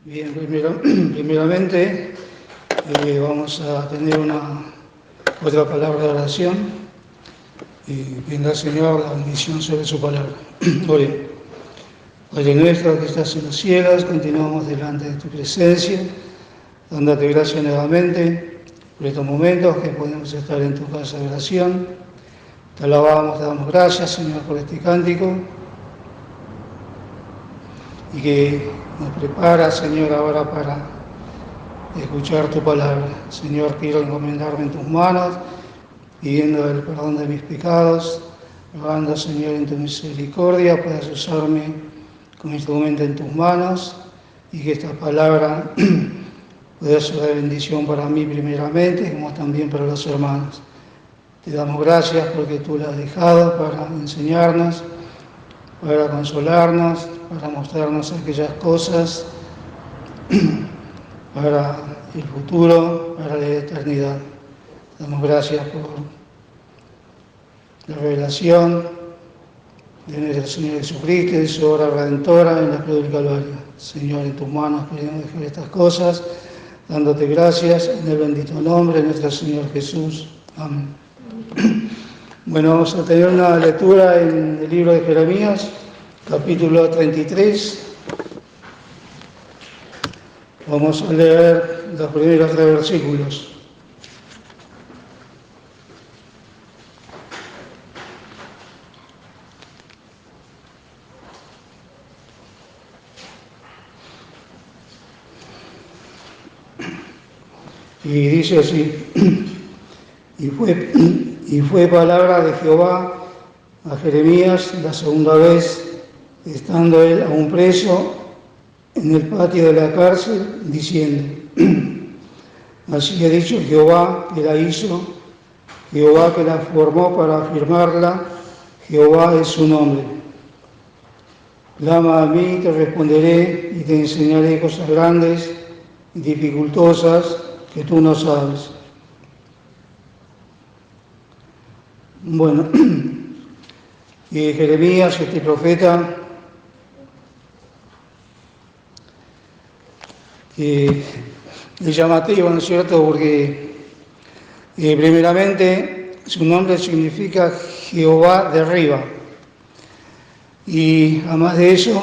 Bien, primeramente vamos a tener otra palabra de oración y pidiendo al Señor la bendición sobre su palabra. Oremos. Padre nuestro que estás en los cielos, continuamos delante de tu presencia, dándote gracias nuevamente por estos momentos que podemos estar en tu casa de oración. Te alabamos, te damos gracias, Señor, por este cántico y que nos prepara, Señor, ahora para escuchar tu palabra. Señor, quiero encomendarme en tus manos, pidiendo el perdón de mis pecados, rogando, Señor, en tu misericordia puedas usarme como instrumento en tus manos y que esta palabra pueda ser de bendición para mí primeramente, como también para los hermanos. Te damos gracias porque tú la has dejado para enseñarnos, para consolarnos, para mostrarnos aquellas cosas para el futuro, para la eternidad. Te damos gracias por la revelación de nuestro Señor Jesucristo y su obra redentora en la cruz del Calvario. Señor, en tus manos queremos dejar estas cosas, dándote gracias en el bendito nombre de nuestro Señor Jesús. Amén. Bueno, vamos a tener una lectura en el libro de Jeremías, capítulo 33. Vamos a leer los primeros 3 versículos. Y dice así: y fue palabra de Jehová a Jeremías la segunda vez, estando él aún preso en el patio de la cárcel, diciendo: así ha dicho Jehová que la hizo, Jehová que la formó para afirmarla, Jehová es su nombre. Clama a mí, te responderé y te enseñaré cosas grandes y dificultosas que tú no sabes. Bueno, Jeremías, este profeta, es llamativo, ¿no es cierto?, porque primeramente su nombre significa Jehová derriba. Y además de eso,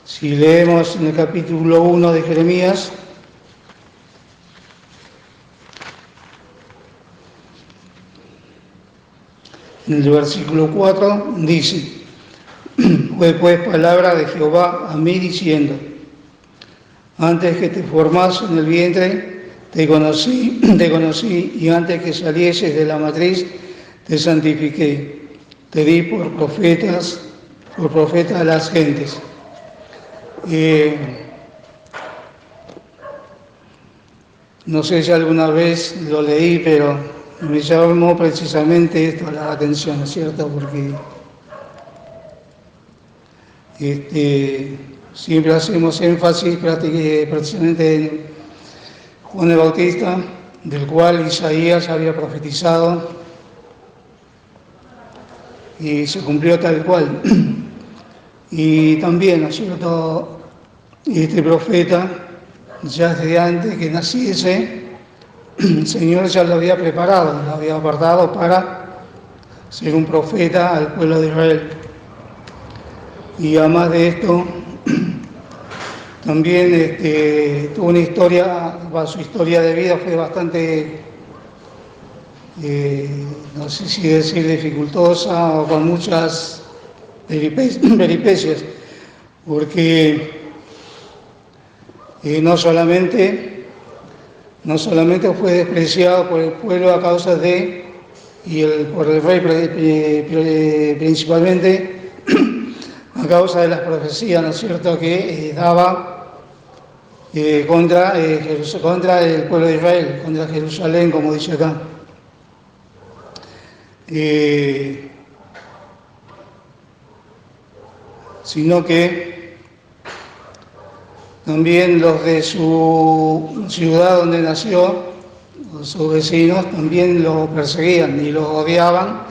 si leemos en el capítulo 1 de Jeremías, en el versículo 4 dice: fue pues palabra de Jehová a mí diciendo: antes que te formas en el vientre, te conocí, y antes que salieses de la matriz, te santifiqué. Te di por profeta a las gentes. No sé si alguna vez lo leí, pero me llamó precisamente esto la atención, ¿no es cierto? Porque siempre hacemos énfasis precisamente en Juan el Bautista, del cual Isaías había profetizado, y se cumplió tal cual. Y también, ¿no es cierto?, este profeta, ya desde antes que naciese, el Señor ya lo había preparado, lo había apartado para ser un profeta al pueblo de Israel. Y además de esto, también tuvo una historia, su historia de vida fue bastante, no sé si decir dificultosa o con muchas peripecias, porque no solamente fue despreciado por el pueblo a causa de, por el rey principalmente, a causa de las profecías, ¿no es cierto?, que daba contra el pueblo de Israel, contra Jerusalén, como dice acá. Sino que también los de su ciudad donde nació, sus vecinos, también lo perseguían y lo odiaban,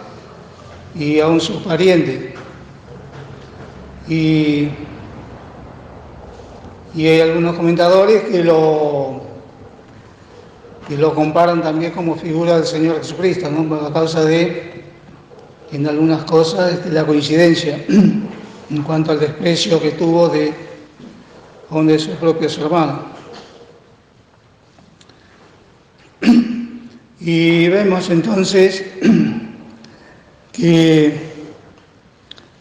y aún sus parientes. Y Y hay algunos comentadores que lo comparan también como figura del Señor Jesucristo, ¿no? Por la causa de, en algunas cosas, la coincidencia en cuanto al desprecio que tuvo de sus propios hermanos. Y vemos entonces que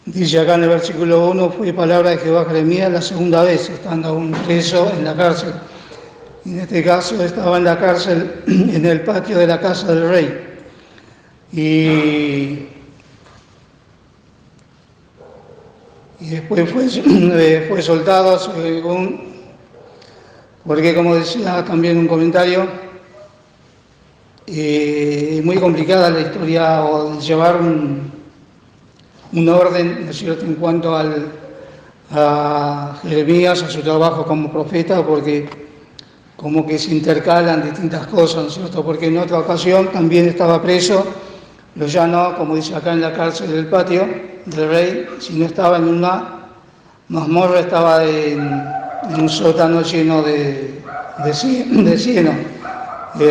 dice acá en el versículo 1, fue palabra de Jehová a Jeremías la segunda vez, estando aún preso en la cárcel. En este caso estaba en la cárcel, en el patio de la casa del rey. Y después fue soltado porque como decía también un comentario, es muy complicada la historia o llevar un orden, ¿no es cierto?, en cuanto a Jeremías, a su trabajo como profeta, porque como que se intercalan distintas cosas, ¿no es cierto?, porque en otra ocasión también estaba preso, pero ya no, como dice acá, en la cárcel del patio del rey, sino estaba en una mazmorra, estaba en un sótano lleno de cieno,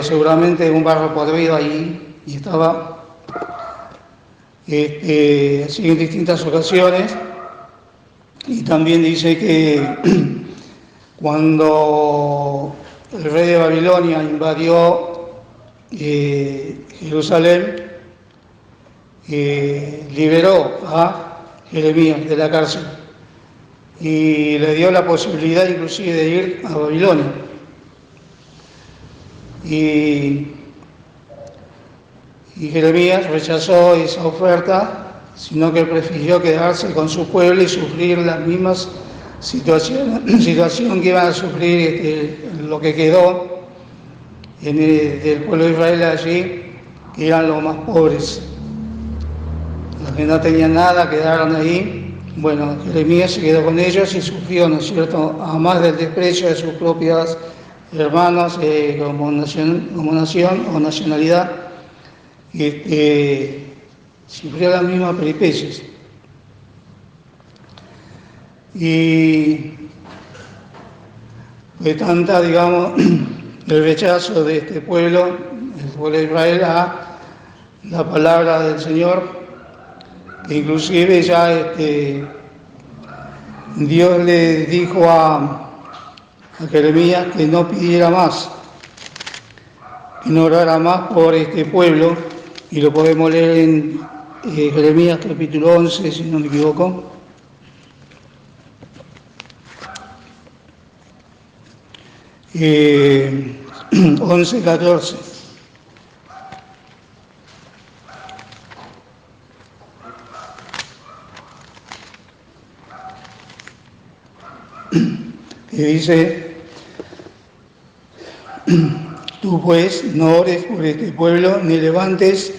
seguramente un barro podrido allí, y estaba así en distintas ocasiones. Y también dice que cuando el rey de Babilonia invadió Jerusalén, liberó a Jeremías de la cárcel y le dio la posibilidad inclusive de ir a Babilonia. Y Jeremías rechazó esa oferta, sino que prefirió quedarse con su pueblo y sufrir las mismas situación que iban a sufrir lo que quedó del pueblo de Israel allí, que eran los más pobres. Los que no tenían nada quedaron ahí. Bueno, Jeremías se quedó con ellos y sufrió, ¿no es cierto?, a más del desprecio de sus propios hermanos como nación o nacionalidad, sufrió las mismas peripecias. Y fue tanta, digamos, el rechazo de este pueblo, el pueblo de Israel, a la palabra del Señor, que inclusive ya Dios le dijo a Jeremías que no pidiera más, que no orara más por este pueblo, y lo podemos leer en Jeremías capítulo 11, si no me equivoco. Eh, 11, 14. Que dice: tú pues no ores por este pueblo, ni levantes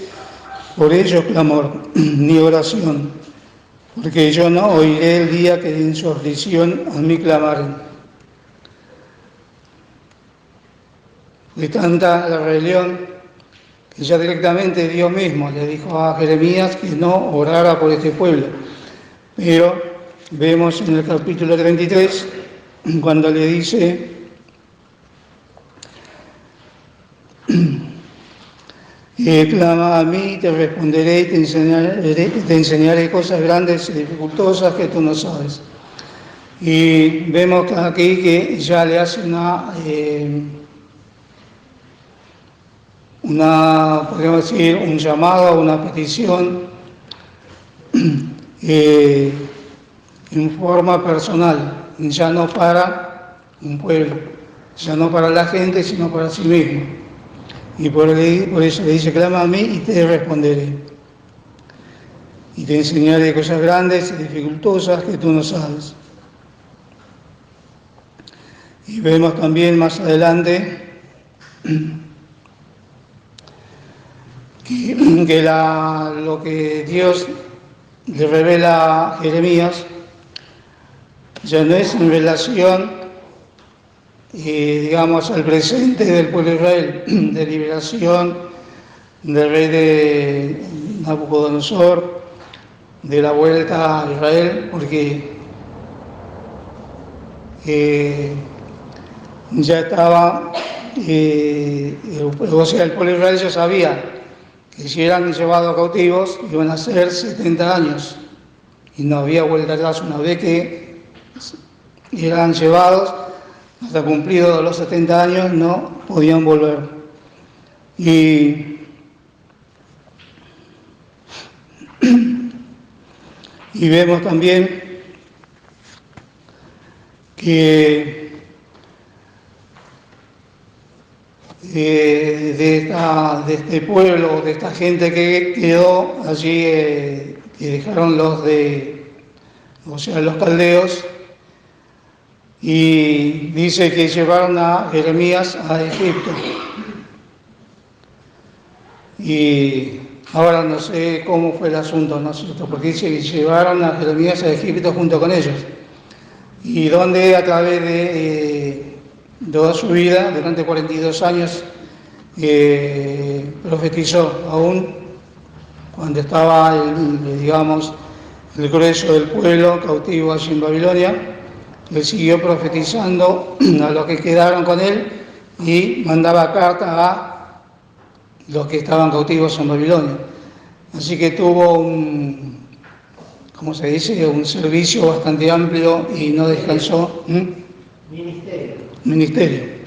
por ellos clamor, ni oración, porque yo no oiré el día que en su aflicción a mí clamaren. De tanta la rebelión que ya directamente Dios mismo le dijo a Jeremías que no orara por este pueblo. Pero vemos en el capítulo 33, cuando le dice: clama a mí, te responderé y te enseñaré cosas grandes y dificultosas que tú no sabes. Y vemos aquí que ya le hace podríamos decir, un llamado, una petición en forma personal, ya no para un pueblo, ya no para la gente, sino para sí mismo. Y por eso le dice: clama a mí y te responderé. Y te enseñaré cosas grandes y dificultosas que tú no sabes. Y vemos también más adelante que lo que Dios le revela a Jeremías ya no es en relación, digamos, al presente del pueblo de Israel, de liberación del rey de Nabucodonosor, de la vuelta a Israel, porque ya estaba, o sea, el pueblo de Israel ya sabía que si eran llevados cautivos iban a ser 70 años y no había vuelta atrás. Una vez que eran llevados, hasta cumplidos los 70 años no podían volver. Y vemos también que de este pueblo, de esta gente que quedó allí, que dejaron los caldeos, y dice que llevaron a Jeremías a Egipto. Y ahora no sé cómo fue el asunto, ¿no es cierto? Porque dice que llevaron a Jeremías a Egipto junto con ellos. Y donde a través de toda su vida, durante 42 años, profetizó, aún cuando estaba, el grueso del pueblo cautivo allí en Babilonia. Él siguió profetizando a los que quedaron con él y mandaba cartas a los que estaban cautivos en Babilonia. Así que tuvo un servicio bastante amplio y no descansó. Ministerio.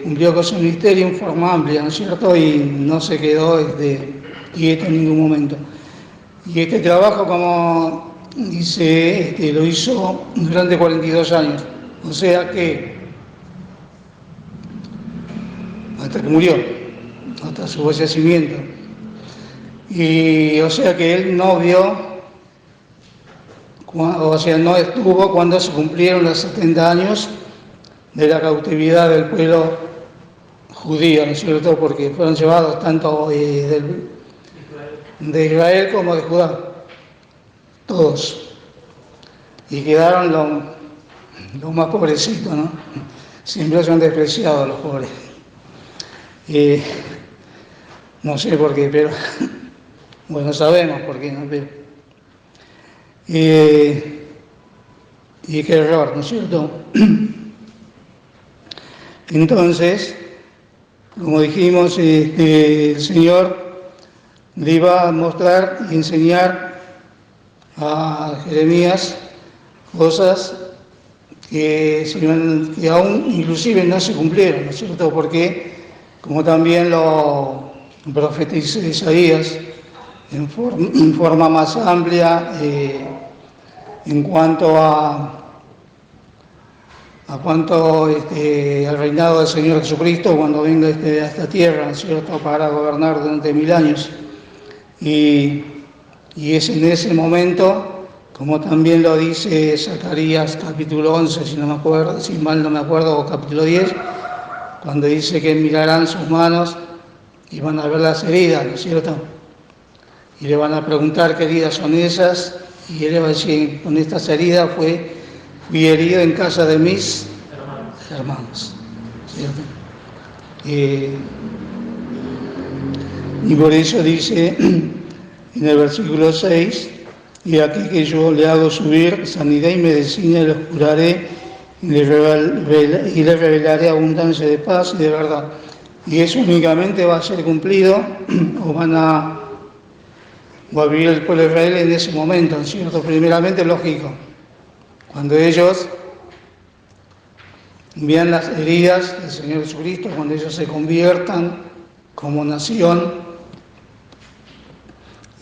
Cumplió con su ministerio en forma amplia, ¿no es cierto? Y no se quedó quieto en ningún momento. Y este trabajo, como dice, lo hizo durante 42 años. O sea que hasta que murió, hasta su fallecimiento. Y o sea que él no vio, no estuvo cuando se cumplieron los 70 años de la cautividad del pueblo judío, ¿no es cierto? Porque fueron llevados tanto de Israel como de Judá, todos. Y quedaron los más pobrecitos, ¿no? Siempre son despreciados los pobres. No sé por qué, pero bueno, sabemos por qué, ¿no? Y qué error, ¿no es cierto? Entonces, como dijimos, el Señor le iba a mostrar y enseñar a Jeremías cosas que aún inclusive no se cumplieron, ¿no es cierto? Porque, como también lo profetizó Isaías en forma más amplia, en cuanto al reinado del Señor Jesucristo cuando venga a esta tierra, ¿no es cierto?, para gobernar durante 1000 años. Y es en ese momento, como también lo dice Zacarías capítulo 11, si mal no me acuerdo, o capítulo 10, cuando dice que mirarán sus manos y van a ver las heridas, ¿no es cierto? Y le van a preguntar qué heridas son esas, y él va a decir, con estas heridas fui herido en casa de mis hermanos, ¿cierto? Y por eso dice en el versículo 6, y aquí que yo le hago subir sanidad y medicina, y los curaré, y le revelaré abundancia de paz y de verdad. Y eso únicamente va a ser cumplido, o va a vivir el pueblo de Israel en ese momento, ¿cierto? Primeramente, lógico, cuando ellos vean las heridas del Señor Jesucristo, cuando ellos se conviertan como nación,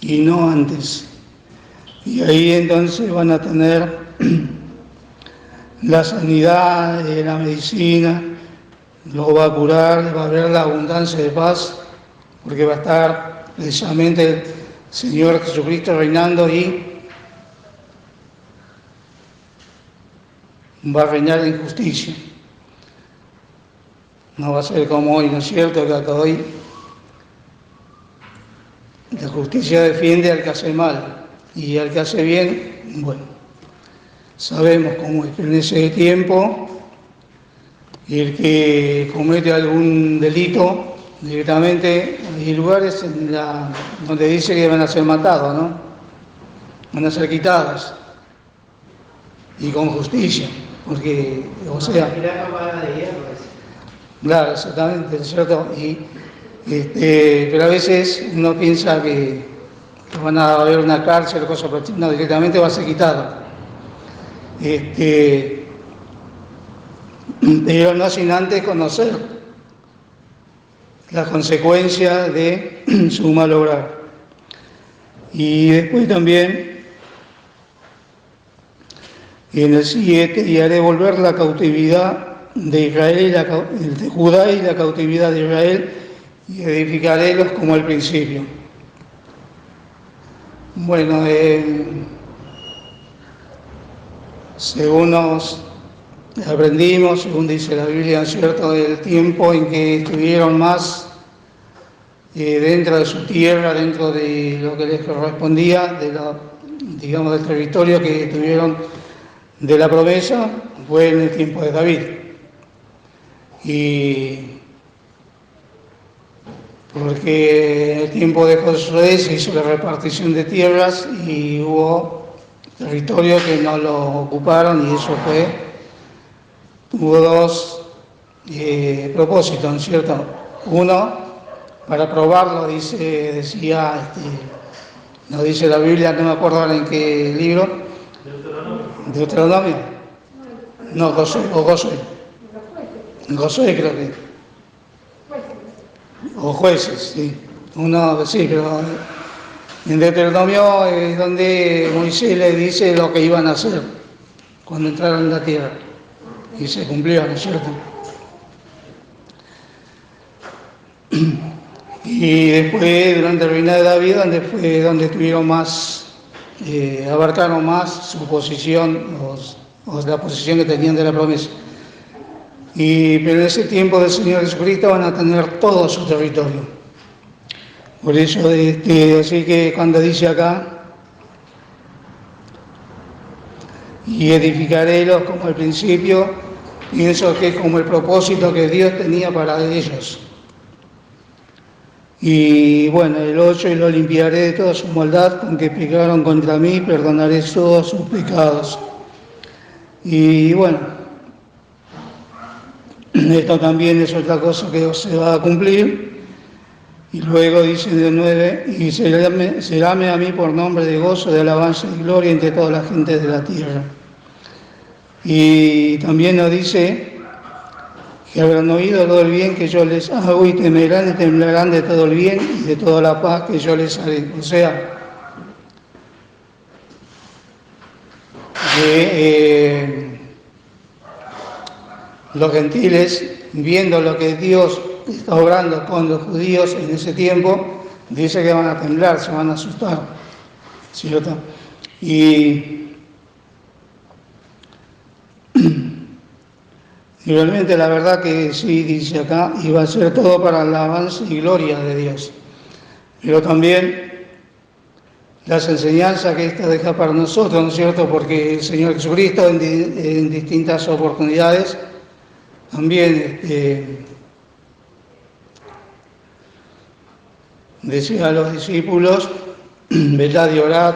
y no antes. Y ahí entonces van a tener la sanidad, la medicina, los va a curar, va a haber la abundancia de paz, porque va a estar precisamente el Señor Jesucristo reinando y va a reinar en justicia. No va a ser como hoy, ¿no es cierto?, que acá hoy la justicia defiende al que hace mal y al que hace bien, bueno, sabemos cómo es, pero en ese tiempo el que comete algún delito, directamente hay lugares donde dice que van a ser matados, ¿no? Van a ser quitados. y con justicia, porque, o sea, claro, exactamente, ¿cierto? Pero a veces uno piensa que van a haber una cárcel o cosas por el estilo, no, directamente va a ser quitado. Pero no sin antes conocer las consecuencias de su mal obrar. Y después también, en el 7, y haré volver la cautividad de Israel, de Judá y la cautividad de Israel, y edificarélos como al principio. Bueno, según nos aprendimos, según dice la Biblia, ¿cierto?, el tiempo en que estuvieron más dentro de su tierra, dentro de lo que les correspondía, digamos, del territorio que tuvieron de la promesa, fue en el tiempo de David. Y porque en el tiempo de Josué se hizo la repartición de tierras y hubo territorios que no lo ocuparon, y eso tuvo dos propósitos, ¿no es cierto? Uno, para probarlo, nos dice la Biblia, no me acuerdo ahora en qué libro. Deuteronomio. No, Josué. Josué creo que. O Jueces, sí. Uno, sí, pero en Deuteronomio es donde Moisés le dice lo que iban a hacer cuando entraron en la tierra. Y se cumplió, ¿no es cierto? Y después, durante el reinado de David, donde tuvieron más, abarcaron más su posición, o la posición que tenían de la promesa. Pero en ese tiempo del Señor Jesucristo van a tener todo su territorio. Por eso, así que cuando dice acá, y edificarélos como al principio, pienso que es como el propósito que Dios tenía para ellos. Y bueno, el 8, y lo limpiaré de toda su maldad con que pecaron contra mí, perdonaré todos sus pecados. Y bueno, esto también es otra cosa que se va a cumplir. Y luego dice en el 9, y seráme a mí por nombre de gozo, de alabanza y gloria entre toda la gente de la tierra. Y también nos dice que habrán oído todo el bien que yo les hago, y temerán y temblarán de todo el bien y de toda la paz que yo les haré. O sea, que los gentiles, viendo lo que Dios está obrando con los judíos en ese tiempo, dice que van a temblar, se van a asustar, ¿cierto? Y realmente la verdad que sí, dice acá, y va a ser todo para alabanza y gloria de Dios. Pero también las enseñanzas que esta deja para nosotros, ¿no es cierto? Porque el Señor Jesucristo en distintas oportunidades también decía a los discípulos, velad y orad,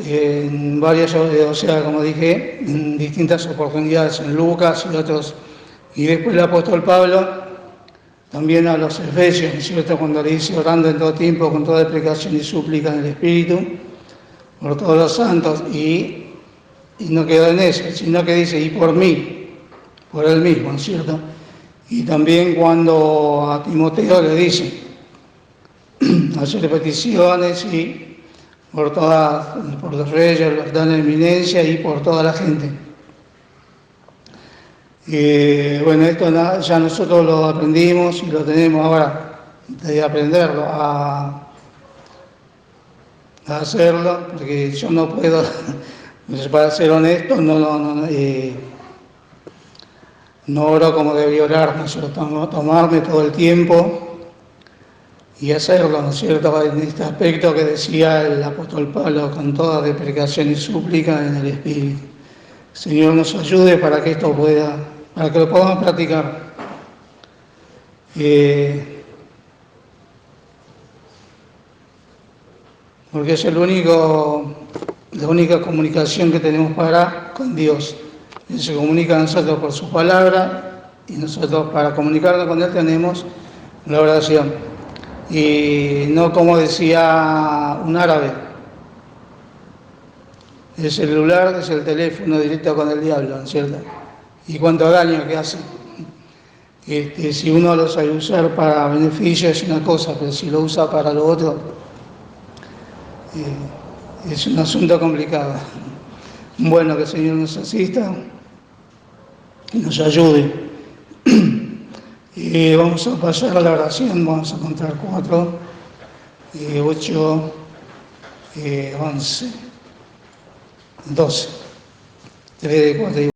en varias, o sea, como dije, en distintas oportunidades, en Lucas y otros. Y después el apóstol Pablo también a los Efesios, ¿no es cierto?, cuando le dice, orando en todo tiempo con toda explicación y súplica en el Espíritu por todos los santos, y no quedó en eso, sino que dice, y por mí, por él mismo, ¿no es cierto? Y también cuando a Timoteo le dice, hacer peticiones y por los reyes, los dan eminencia y por toda la gente. Bueno, esto ya nosotros lo aprendimos y lo tenemos ahora de aprenderlo a hacerlo, porque yo no puedo, para ser honesto, no oro como debía orar, ¿no es cierto? Tomarme todo el tiempo y hacerlo, ¿no es cierto?, en este aspecto que decía el apóstol Pablo, con toda deprecación y súplica en el Espíritu. El Señor nos ayude para que esto para que lo podamos practicar. Porque es el único la única comunicación que tenemos con Dios. Él se comunica a nosotros por su palabra y nosotros para comunicarnos con Él tenemos la oración. Y no como decía un árabe, el celular es el teléfono directo con el diablo, ¿no es cierto? Y cuánto daño que hace. Si uno lo sabe usar para beneficio es una cosa, pero si lo usa para lo otro, es un asunto complicado. Bueno, que el Señor nos asista y nos ayude. Y vamos a pasar a la oración, vamos a contar 4, 8, 11, 12, 3, 4 y